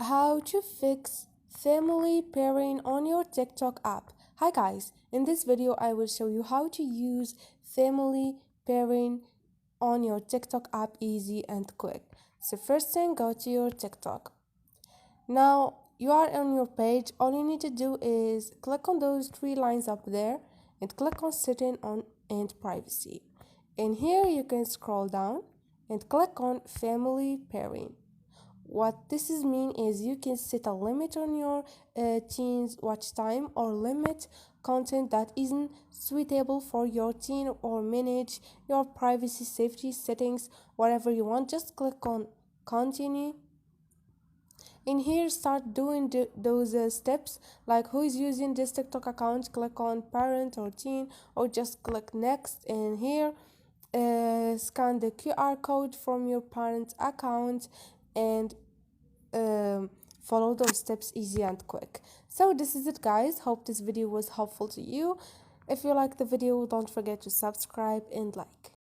how to fix family pairing on your TikTok app. Hi guys, in this video I will show you how to use family pairing on your TikTok app easy and quick. So first thing, go to your TikTok. Now you are on your page. All you need to do is click on those three lines up there and click on setting on and privacy. In here you can scroll down and click on family pairing. What this is mean is you can set a limit on your teen's watch time or limit content that isn't suitable for your teen or manage your privacy safety settings, whatever you want. Just click on continue. In here start doing those steps, like who is using this TikTok account, click on parent or teen, or just click next. And here scan the QR code from your parent account and follow those steps easy and quick. So this is it guys, hope this video was helpful to you. If you like the video, don't forget to subscribe and like.